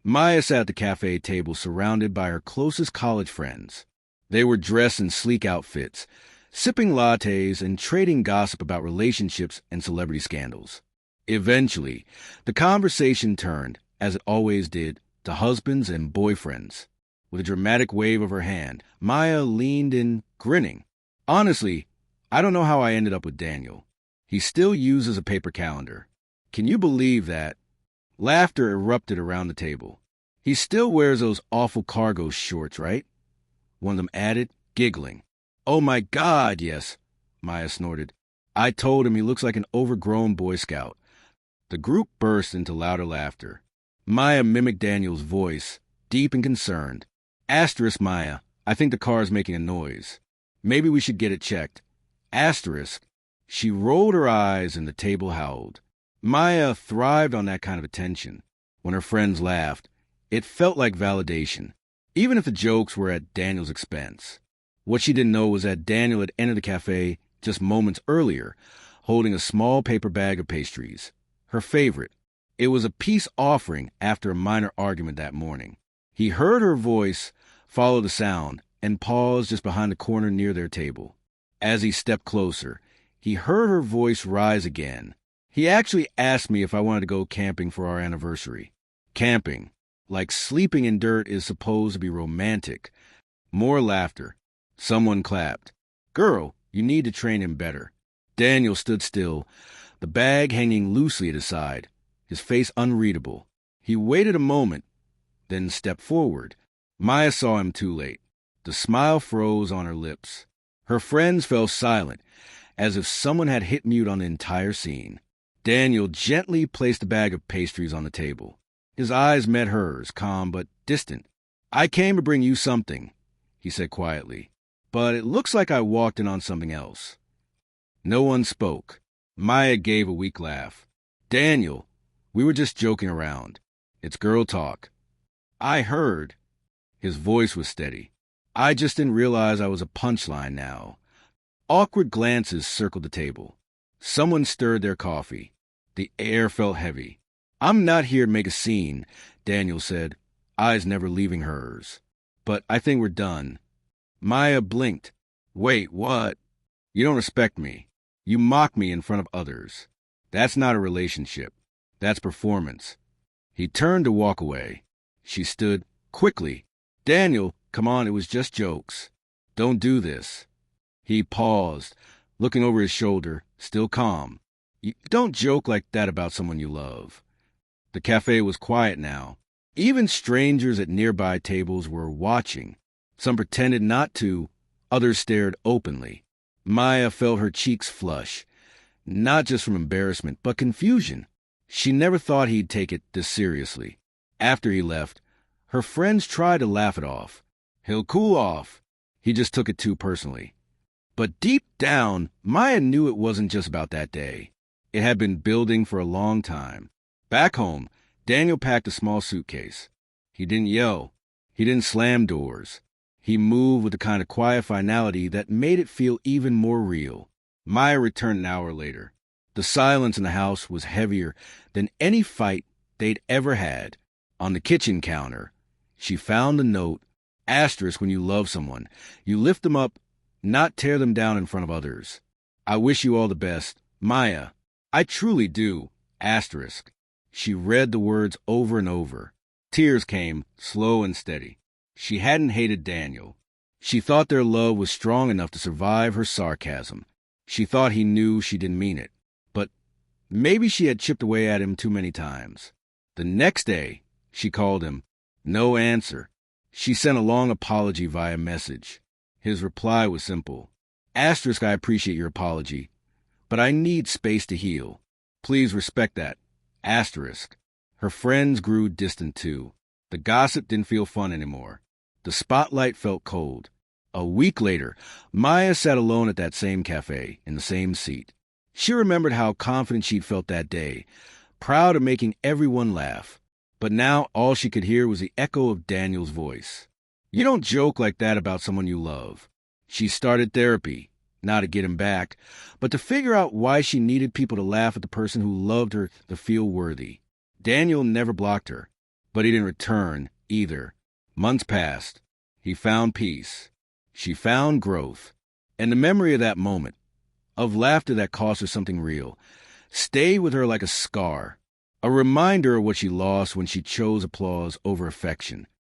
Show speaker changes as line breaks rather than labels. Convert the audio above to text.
Maya sat at the cafe table surrounded by her closest college friends. They were dressed in sleek outfits, sipping lattes and trading gossip about relationships and celebrity scandals. Eventually, the conversation turned, as it always did, to husbands and boyfriends. With a dramatic wave of her hand, Maya leaned in, grinning. Honestly, I don't know how I ended up with Daniel. He still uses a paper calendar. Can you believe that? Laughter erupted around the table. He still wears those awful cargo shorts, right? One of them added, giggling. Oh my God, yes, Maya snorted. I told him he looks like an overgrown Boy Scout. The group burst into louder laughter. Maya mimicked Daniel's voice, deep and concerned. Asterisk, Maya, I think the car is making a noise. Maybe we should get it checked. Asterisk. She rolled her eyes and the table howled. Maya thrived on that kind of attention. When her friends laughed, it felt like validation, even if the jokes were at Daniel's expense. What she didn't know was that Daniel had entered the cafe just moments earlier, holding a small paper bag of pastries. Her favorite. It was a peace offering after a minor argument that morning. He heard her voice follow the sound and paused just behind the corner near their table. As he stepped closer, he heard her voice rise again. He actually asked me if I wanted to go camping for our anniversary. Camping, like sleeping in dirt, is supposed to be romantic. More laughter. Someone clapped. Girl, you need to train him better. Daniel stood still, the bag hanging loosely at his side, his face unreadable. He waited a moment, then stepped forward. Maya saw him too late. The smile froze on her lips. Her friends fell silent, as if someone had hit mute on the entire scene. Daniel gently placed the bag of pastries on the table. His eyes met hers, calm but distant. I came to bring you something, he said quietly, but it looks like I walked in on something else. No one spoke. Maya gave a weak laugh. Daniel, we were just joking around. It's girl talk. I heard. His voice was steady. I just didn't realize I was a punchline now. Awkward glances circled the table. Someone stirred their coffee. The air felt heavy. I'm not here to make a scene, Daniel said, eyes never leaving hers. But I think we're done. Maya blinked. Wait, what? You don't respect me. You mock me in front of others. That's not a relationship. That's performance. He turned to walk away. She stood quickly. Daniel, come on, it was just jokes. Don't do this. He paused, looking over his shoulder, still calm. You don't joke like that about someone you love. The cafe was quiet now. Even strangers at nearby tables were watching. Some pretended not to, others stared openly. Maya felt her cheeks flush, not just from embarrassment, but confusion. She never thought he'd take it this seriously. After he left, her friends tried to laugh it off. He'll cool off. He just took it too personally. But deep down, Maya knew it wasn't just about that day. It had been building for a long time. Back home, Daniel packed a small suitcase. He didn't yell. He didn't slam doors. He moved with the kind of quiet finality that made it feel even more real. Maya returned an hour later. The silence in the house was heavier than any fight they'd ever had. On the kitchen counter, she found a note. Asterisk, when you love someone, you lift them up, not tear them down in front of others. I wish you all the best. Maya, I truly do. Asterisk. She read the words over and over. Tears came, slow and steady. She hadn't hated Daniel. She thought their love was strong enough to survive her sarcasm. She thought he knew she didn't mean it. But maybe she had chipped away at him too many times. The next day, she called him. No answer. She sent a long apology via message. His reply was simple. Asterisk, I appreciate your apology, but I need space to heal. Please respect that. Asterisk. Her friends grew distant too. The gossip didn't feel fun anymore. The spotlight felt cold. A week later, Maya sat alone at that same cafe, in the same seat. She remembered how confident she'd felt that day, proud of making everyone laugh. But now all she could hear was the echo of Daniel's voice. You don't joke like that about someone you love. She started therapy, not to get him back, but to figure out why she needed people to laugh at the person who loved her to feel worthy. Daniel never blocked her, But he didn't return either. Months passed. He found peace. She found growth. And the memory of that moment, of laughter that cost her something real, stayed with her like a scar, a reminder of what she lost when she chose applause over affection.